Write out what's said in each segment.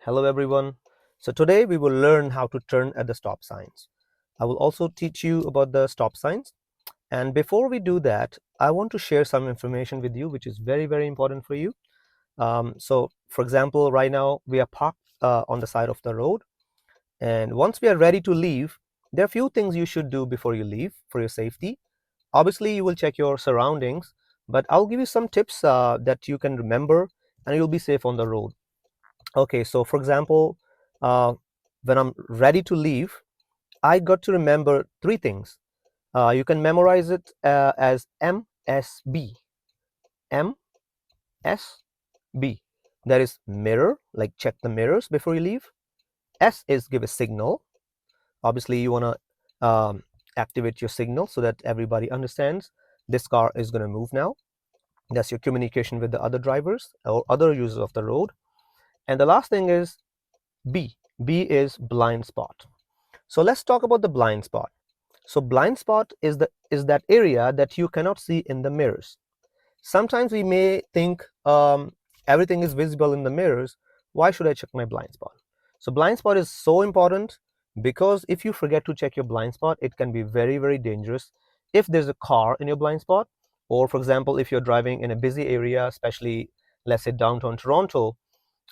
Hello everyone. So today we will learn how to turn at the stop signs. I will also teach you about the stop signs. And before we do that, I want to share some information with you which is very important for you. So for example, right now we are parked on the side of the road, and once we are ready to leave, there are a few things you should do before you leave for your safety. Obviously, you will check your surroundings, but I'll give you some tips that you can remember and you'll be safe on the road. Okay, so for example, uh, when I'm ready to leave, I got to remember three things. You can memorize it as MSB. MSB. That is mirror, like check the mirrors before you leave. S is give a signal. Obviously, you want to activate your signal so that everybody understands this car is going to move now. That's your communication with the other drivers or other users of the road. And the last thing is B. B is blind spot. So let's talk about the blind spot. So blind spot is that area that you cannot see in the mirrors. Sometimes we may think everything is visible in the mirrors. Why should I check my blind spot? So blind spot is so important because if you forget to check your blind spot, it can be very dangerous. If there's a car in your blind spot, or for example, if you're driving in a busy area, especially let's say downtown Toronto,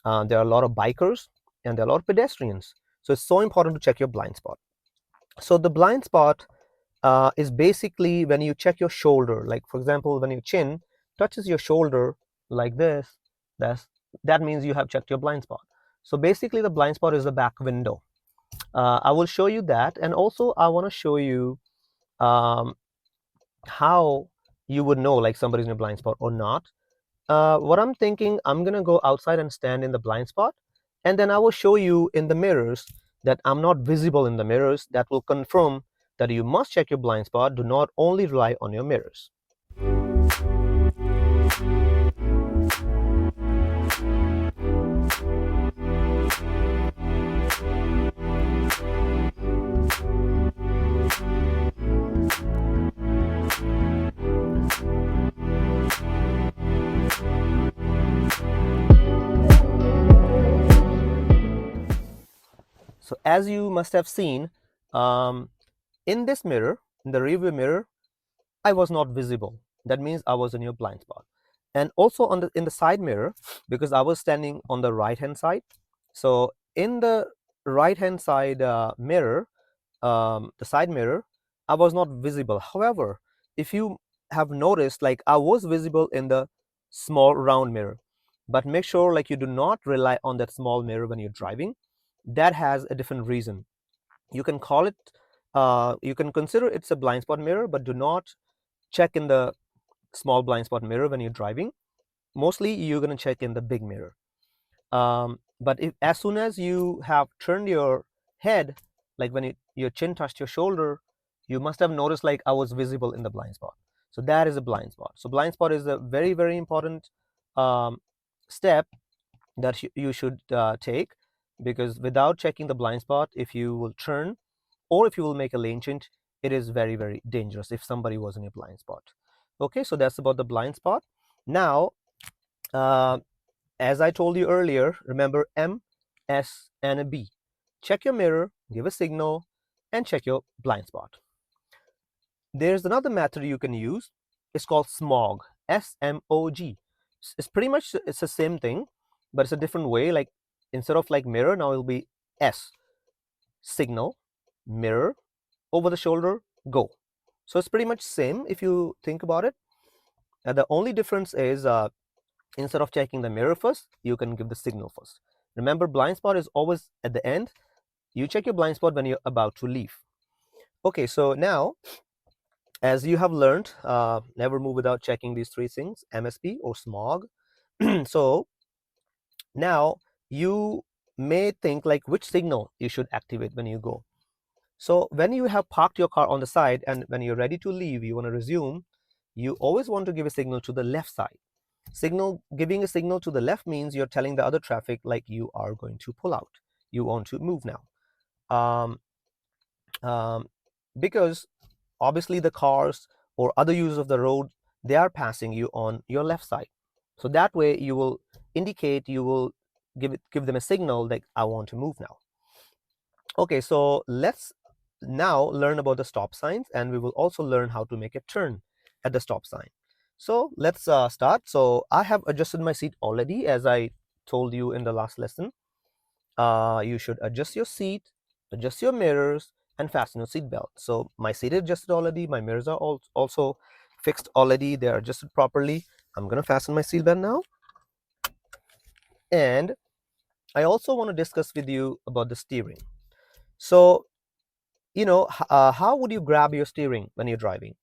there are a lot of bikers and there are a lot of pedestrians. So it's so important to check your blind spot. So the blind spot is basically when you check your shoulder. Like for example, when your chin touches your shoulder like this, that's that means you have checked your blind spot. So basically, the blind spot is the back window. I will show you that, and also I want to show you um, how you would know like somebody's in a blind spot or not. What I'm thinking, I'm gonna go outside and stand in the blind spot, and then I will show you in the mirrors that I'm not visible in the mirrors. That will confirm that you must check your blind spot. Do not only rely on your mirrors. So as you must have seen, in this mirror, in the rearview mirror, I was not visible. That means I was in your blind spot. And also on the in the side mirror, because I was standing on the right hand side. So in the right hand side mirror, the side mirror, I was not visible. However, if you have noticed, like I was visible in the small round mirror, but make sure like you do not rely on that small mirror when you're driving. That has a different reason. You can call it, you can consider it's a blind spot mirror, but do not check in the small blind spot mirror when you're driving. Mostly you're going to check in the big mirror. But if as soon as you have turned your head, like when your chin touched your shoulder, you must have noticed like I was visible in the blind spot. So that is a blind spot. So blind spot is a very important um, step that you should take, because without checking the blind spot, if you will turn or if you will make a lane change, it is very dangerous if somebody was in your blind spot. Okay, so that's about the blind spot. Now, uh, as I told you earlier, remember M, S, and a B. Check your mirror, give a signal, and check your blind spot. There's another method you can use. It's called SMOG, SMOG. It's pretty much it's the same thing, but it's a different way. Like instead of like mirror, now it'll be S, signal, mirror, over the shoulder, go. So it's pretty much same if you think about it. The only difference is instead of checking the mirror first, you can give the signal first. Remember, blind spot is always at the end. You check your blind spot when you're about to leave. Okay, so now, as you have learned, never move without checking these three things, MSP or SMOG. So now you may think like which signal you should activate when you go. So when you have parked your car on the side and when you're ready to leave, you want to resume, you always want to give a signal to the left side. Giving a signal to the left means you're telling the other traffic like you are going to pull out. You want to move now. Um, because obviously the cars or other users of the road, they are passing you on your left side. So that way you will indicate, you will give them a signal like I want to move now. Okay, so let's now learn about the stop signs, and we will also learn how to make a turn at the stop sign. So let's start. So I have adjusted my seat already, as I told you in the last lesson. You should adjust your seat, adjust your mirrors, and fasten your seat belt. So my seat is adjusted already, my mirrors are also fixed already, they are adjusted properly. I'm gonna fasten my seat belt now. And I also want to discuss with you about the steering. So how would you grab your steering when you're driving?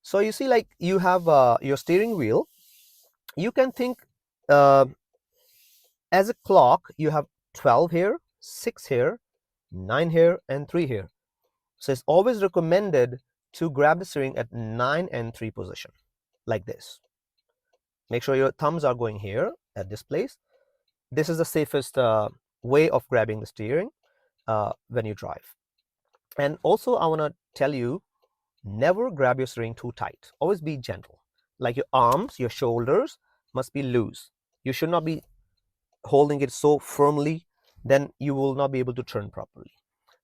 So you see, like, you have your steering wheel. You can think uh, as a clock. You have 12 here, 6 here, 9 here, and 3 here. So it's always recommended to grab the steering at 9 and 3 position, like this. Make sure your thumbs are going here at this place. This is the safest way of grabbing the steering when you drive. And also, I want to tell you, never grab your steering too tight. Always be gentle. Like your arms, your shoulders must be loose. You should not be holding it so firmly, then you will not be able to turn properly.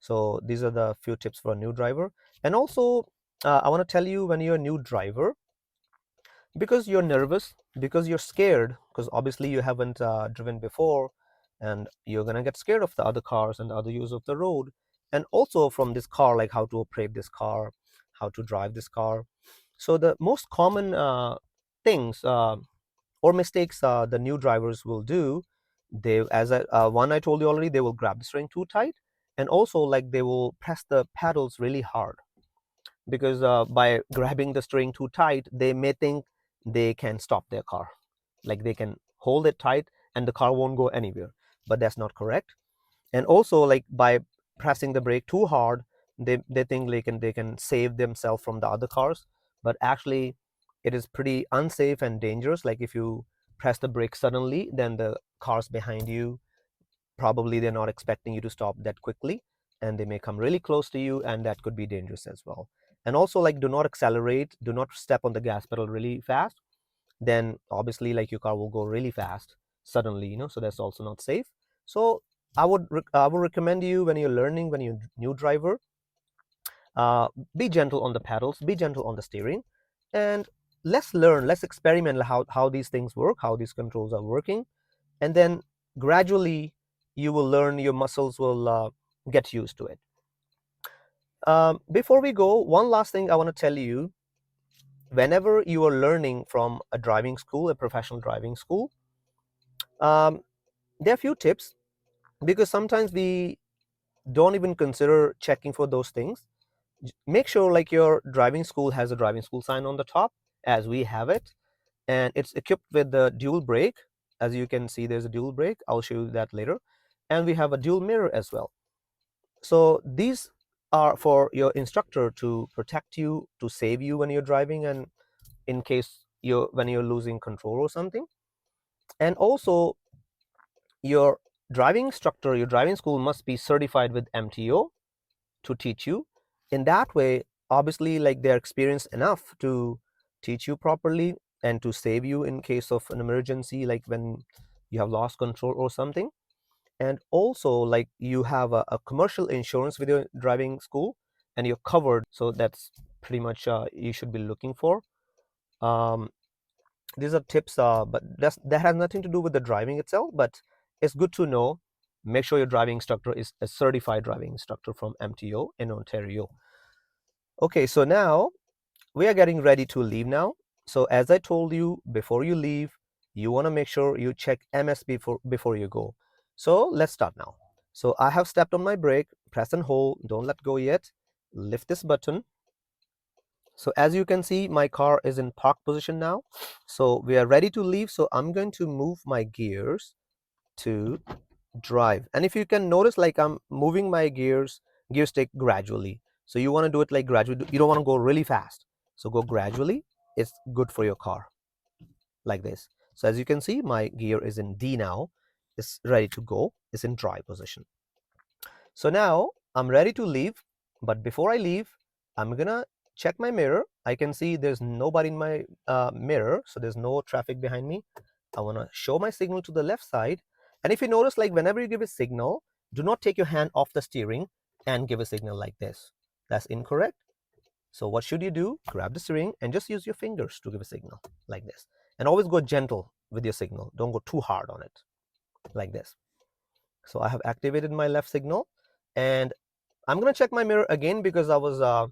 So these are the few tips for a new driver. And also, I want to tell you, when you're a new driver, because you're nervous, because you're scared, because obviously you haven't driven before, and you're gonna get scared of the other cars and the other use of the road, and also from this car, like how to operate this car, how to drive this car. So the most common things or mistakes the new drivers will do, they, as one I told you already, they will grab the steering too tight, and also, like, they will press the pedals really hard, because by grabbing the steering too tight, they may think they can stop their car, like they can hold it tight and the car won't go anywhere, but that's not correct. And also, like, by pressing the brake too hard, they think they can save themselves from the other cars, but actually it is pretty unsafe and dangerous. Like, if you press the brake suddenly, then the cars behind you, probably they're not expecting you to stop that quickly, and they may come really close to you, and that could be dangerous as well. And also, like, do not accelerate, do not step on the gas pedal really fast, then obviously, like, your car will go really fast suddenly, so that's also not safe. So I would recommend you, when you're learning, when you're a new driver, be gentle on the pedals, be gentle on the steering, and let's experiment how these things work, how these controls are working, and then gradually you will learn, your muscles will get used to it. Before we go, one last thing I want to tell you: whenever you are learning from a driving school, a professional driving school, there are a few tips, because sometimes we don't even consider checking for those things. Make sure, like, your driving school has a driving school sign on the top, as we have it, and it's equipped with the dual brake. As you can see, there's a dual brake, I'll show you that later, and we have a dual mirror as well. So these are for your instructor to protect you, to save you when you're driving, and in case when you're losing control or something. And also, your driving instructor, your driving school must be certified with MTO to teach you. In that way, obviously, like, they're experienced enough to teach you properly and to save you in case of an emergency, like when you have lost control or something. And also, like, you have a commercial insurance with your driving school, and you're covered. So that's pretty much you should be looking for. These are tips, but that has nothing to do with the driving itself, but it's good to know. Make sure your driving instructor is a certified driving instructor from MTO in Ontario. Okay, so now we are getting ready to leave now. So as I told you, before you leave, you want to make sure you check MSB before you go. So let's start now. So I have stepped on my brake, press and hold, don't let go yet. Lift this button. So as you can see, my car is in park position now. So we are ready to leave. So I'm going to move my gears to drive. And if you can notice, like, I'm moving my gear stick gradually. So you want to do it like gradually. You don't want to go really fast. So go gradually. It's good for your car, like this. So as you can see, my gear is in D now. It's ready to go. It's in drive position. So now I'm ready to leave. But before I leave, I'm gonna check my mirror. I can see there's nobody in my mirror, so there's no traffic behind me. I want to show my signal to the left side, And if you notice, like whenever you give a signal, do not take your hand off the steering and give a signal like this. That's incorrect. So what should you do? Grab the steering and just use your fingers to give a signal like this. And always go gentle with your signal. Don't go too hard on it, like this. So I have activated my left signal, and I'm gonna check my mirror again because I was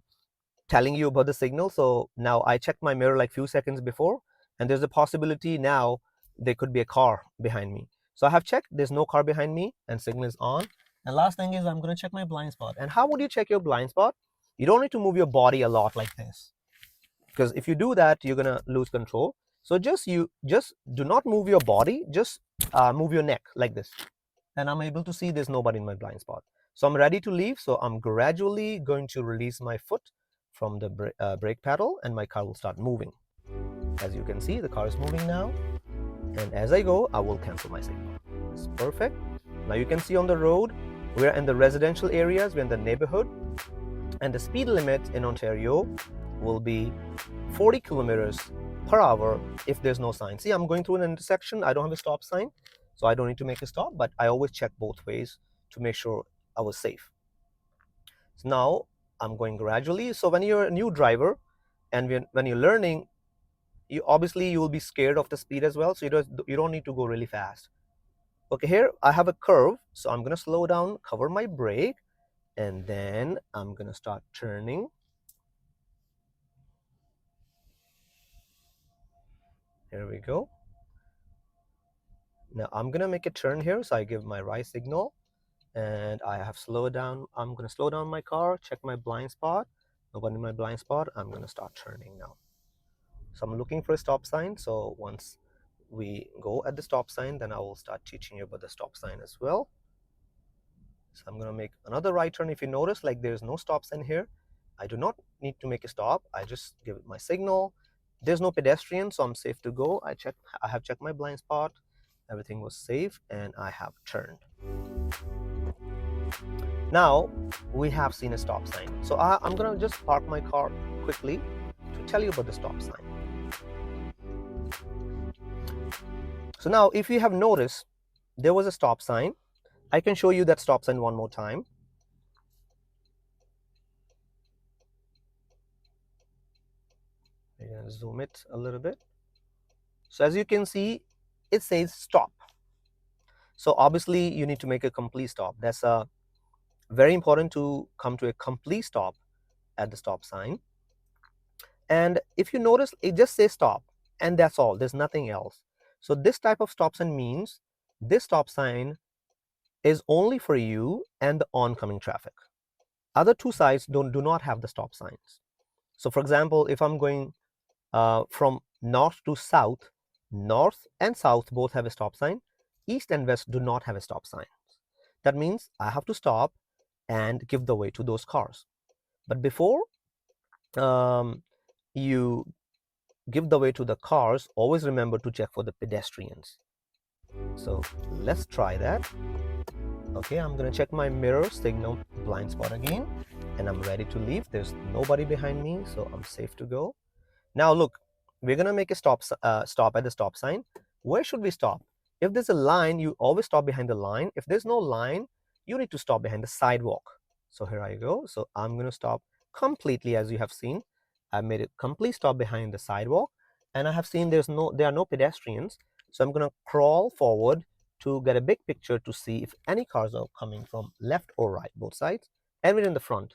telling you about the signal. So now I checked my mirror like few seconds before, and there's a possibility now there could be a car behind me. So I have checked, there's no car behind me, and signal is on. And last thing is I'm gonna check my blind spot. And how would you check your blind spot? You don't need to move your body a lot like this, because if you do that, you're gonna lose control. So just do not move your body, just move your neck like this. And I'm able to see there's nobody in my blind spot. So I'm ready to leave. So I'm gradually going to release my foot from the brake pedal, and my car will start moving. As you can see, the car is moving now. And as I go, I will cancel my signal. It's perfect. Now you can see on the road, we're in the residential areas, we're in the neighborhood, and the speed limit in Ontario will be 40 kilometers per hour if there's no sign. See, I'm going through an intersection. I don't have a stop sign, so I don't need to make a stop, but I always check both ways to make sure I was safe. So now I'm going gradually. So when you're a new driver and when you're learning, you obviously you will be scared of the speed as well. So you don't need to go really fast. Okay, here I have a curve, so I'm gonna slow down, cover my brake, and then I'm gonna start turning. Here we go. Now I'm gonna make a turn here, so I give my right signal, and I have slowed down. I'm gonna slow down my car, check my blind spot. Nobody in my blind spot. I'm gonna start turning now. So I'm looking for a stop sign. So once we go at the stop sign, then I will start teaching you about the stop sign as well. So I'm gonna make another right turn. If you notice, like there's no stop sign here, I do not need to make a stop. I just give it my signal. There's no pedestrian, so I'm safe to go. I have checked my blind spot. Everything was safe, and I have turned. Now we have seen a stop sign. So I'm gonna just park my car quickly to tell you about the stop sign. So now if you have noticed, there was a stop sign. I can show you that stop sign one more time. I'm gonna zoom it a little bit. So as you can see, it says stop. So obviously you need to make a complete stop. That's very important to come to a complete stop at the stop sign. And if you notice, it just says stop, and that's all. There's nothing else. So this type of stop sign means this stop sign is only for you and the oncoming traffic. Other two sides do not have the stop signs. So for example, if I'm going from north to south, north and south both have a stop sign. East and west do not have a stop sign. That means I have to stop and give the way to those cars. But before you give the way to the cars, always remember to check for the pedestrians. So let's try that. Okay, I'm gonna check my mirror signal blind spot again, and I'm ready to leave. There's nobody behind me, so I'm safe to go. Now look, we're gonna make a stop at the stop sign. Where should we stop? If there's a line, you always stop behind the line. If there's no line, you need to stop behind the sidewalk. So here I go. So I'm gonna stop completely. As you have seen, I made a complete stop behind the sidewalk, and I have seen there are no pedestrians. So I'm gonna crawl forward to get a big picture to see if any cars are coming from left or right, both sides, and we're in the front.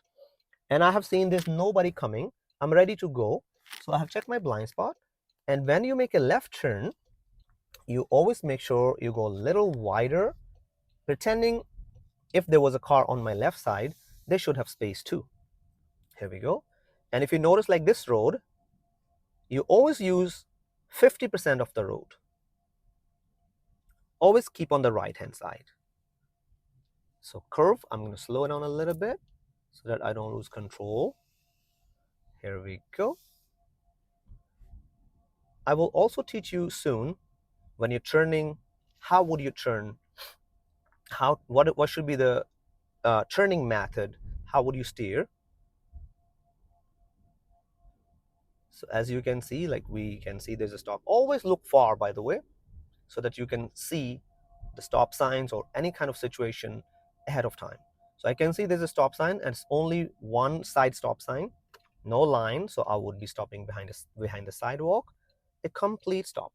And I have seen there's nobody coming. I'm ready to go. So I have checked my blind spot. And when you make a left turn, you always make sure you go a little wider, pretending if there was a car on my left side, they should have space too. Here we go. And if you notice, like this road, you always use 50% of the road. Always keep on the right hand side. So curve, I'm going to slow it down a little bit so that I don't lose control. Here we go. I will also teach you soon, when you're turning, how would you turn? What should be the turning method? How would you steer? So as you can see, like we can see there's a stop. Always look far, by the way, so that you can see the stop signs or any kind of situation ahead of time. So I can see there's a stop sign and it's only one side stop sign, no line, so I would be stopping behind the sidewalk, a complete stop.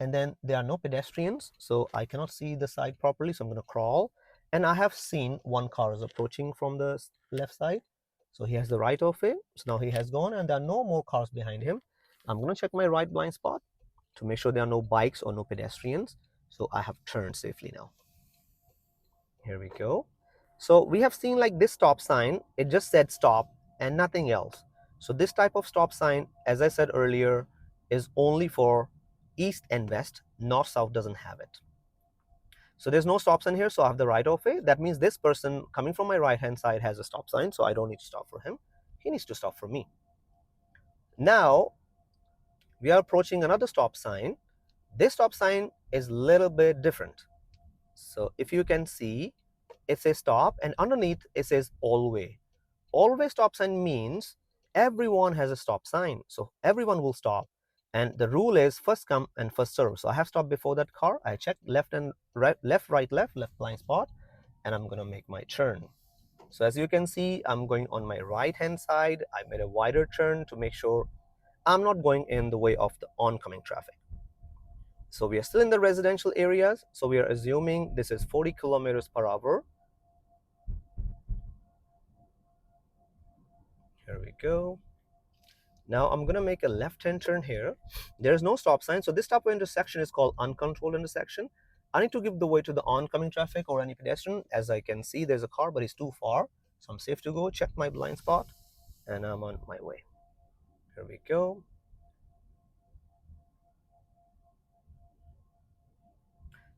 And then there are no pedestrians, so I cannot see the side properly, so I'm going to crawl. And I have seen one car is approaching from the left side, so he has the right of way. So now he has gone and there are no more cars behind him. I'm going to check my right blind spot to make sure there are no bikes or no pedestrians. So I have turned safely now. Here we go. So we have seen like this stop sign, it just said stop and nothing else. So this type of stop sign, as I said earlier, is only for east and west. North south doesn't have it. So there's no stop sign here, so I have the right of way. That means this person coming from my right hand side has a stop sign, so I don't need to stop for him. He needs to stop for me. Now we are approaching another stop sign. This stop sign is a little bit different. So if you can see, it says stop and underneath it says always. Always stop sign means everyone has a stop sign, so everyone will stop, and the rule is first come and first serve. So I have stopped before that car. I checked left and right, left blind spot, and I'm gonna make my turn. So as you can see, I'm going on my right hand side. I made a wider turn to make sure I'm not going in the way of the oncoming traffic. So we are still in the residential areas, so we are assuming this is 40 kilometers per hour. Here we go. Now I'm gonna make a left-hand turn here. There's no stop sign, so this type of intersection is called uncontrolled intersection. I need to give the way to the oncoming traffic or any pedestrian. As I can see, there's a car, but he's too far, so I'm safe to go. Check my blind spot, and I'm on my way. Here we go.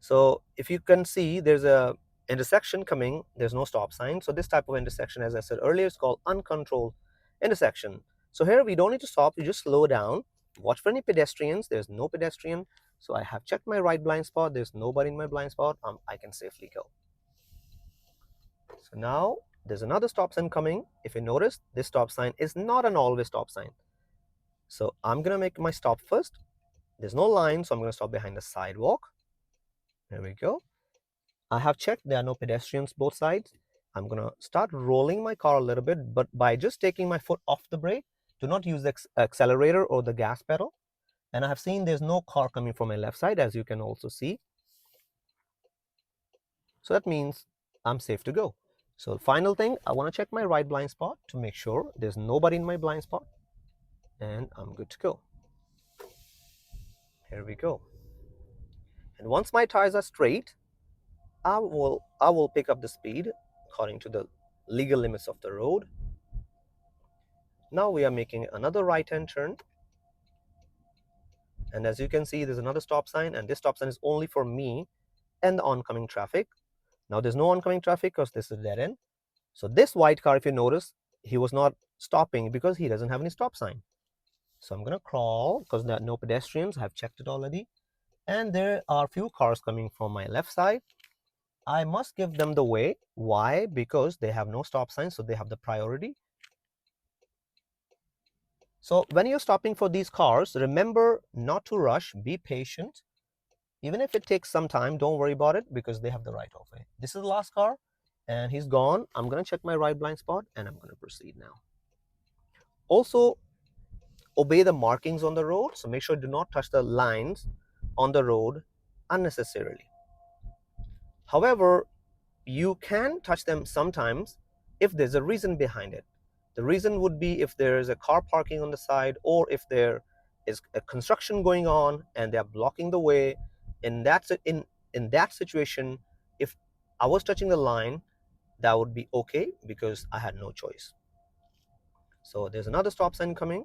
So if you can see, there's a intersection coming. There's no stop sign, so this type of intersection, as I said earlier, is called uncontrolled intersection. So here we don't need to stop, you just slow down, watch for any pedestrians. There's no pedestrian, so I have checked my right blind spot. There's nobody in my blind spot. I can safely go. So now there's another stop sign coming. If you notice, this stop sign is not an always stop sign, so I'm gonna make my stop first. There's no line, so I'm gonna stop behind the sidewalk. There we go. I have checked there are no pedestrians both sides. I'm gonna start rolling my car a little bit, but by just taking my foot off the brake, do not use the accelerator or the gas pedal. And I have seen there's no car coming from my left side, as you can also see. So that means I'm safe to go. So final thing, I wanna check my right blind spot to make sure there's nobody in my blind spot, and I'm good to go. Here we go. And once my tires are straight, I will pick up the speed according to the legal limits of the road. Now we are making another right-hand turn, and as you can see, there's another stop sign, and this stop sign is only for me and the oncoming traffic. Now there's no oncoming traffic because this is a dead end. So this white car, if you notice, he was not stopping because he doesn't have any stop sign. So I'm gonna crawl because there are no pedestrians. I have checked it already, and there are few cars coming from my left side. I must give them the way. Why? Because they have no stop sign, so they have the priority. So when you're stopping for these cars, remember not to rush, be patient. Even if it takes some time, don't worry about it because they have the right of way. This is the last car and he's gone. I'm gonna check my right blind spot and I'm gonna proceed now. Also, obey the markings on the road. So make sure do not touch the lines on the road unnecessarily. However, you can touch them sometimes if there's a reason behind it. The reason would be if there is a car parking on the side, or if there is a construction going on and they're blocking the way. In that situation, if I was touching the line, that would be okay because I had no choice. So there's another stop sign coming.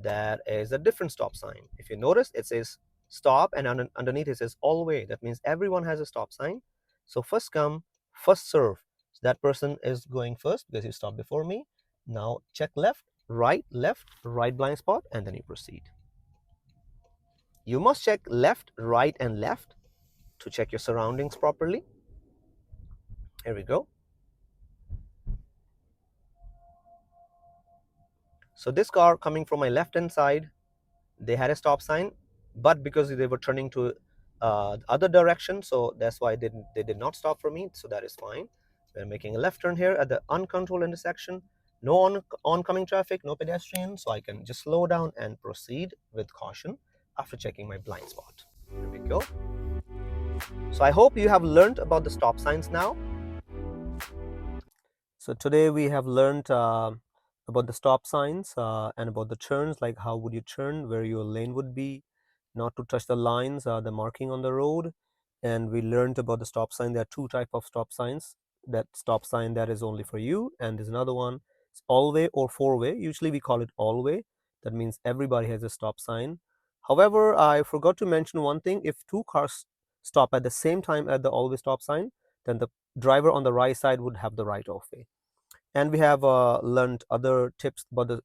That is a different stop sign. If you notice, it says stop, and underneath it says all way. That means everyone has a stop sign. So first come, first serve. So that person is going first because he stopped before me. Now check left, right blind spot, and then you proceed. You must check left, right, and left to check your surroundings properly. Here we go. So this car coming from my left hand side, they had a stop sign, but because they were turning to other direction, so that's why they did not stop for me, so that is fine. We're making a left turn here at the uncontrolled intersection. No oncoming traffic, no pedestrian, so I can just slow down and proceed with caution after checking my blind spot. Here we go. So I hope you have learned about the stop signs now. So today we have learned about the stop signs and about the turns, like how would you turn, where your lane would be, not to touch the lines, the marking on the road. And we learned about the stop sign. There are two types of stop signs. That stop sign that is only for you, and there's another one, it's all way or four way. Usually we call it all way. That means everybody has a stop sign. However, I forgot to mention one thing. If two cars stop at the same time at the all way stop sign, then the driver on the right side would have the right of way. And we have learned other tips about the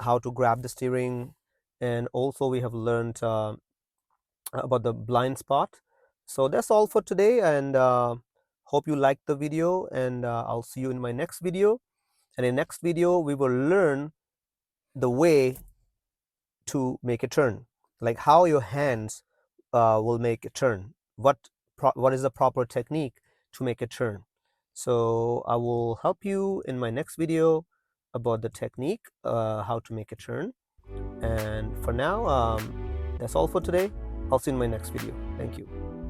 how to grab the steering, and also we have learned about the blind spot. So that's all for today, and hope you liked the video, and I'll see you in my next video. And in next video we will learn the way to make a turn, like how your hands will make a turn, what is the proper technique to make a turn. So I will help you in my next video about the technique, how to make a turn. And for now, that's all for today. I'll see you in my next video. Thank you.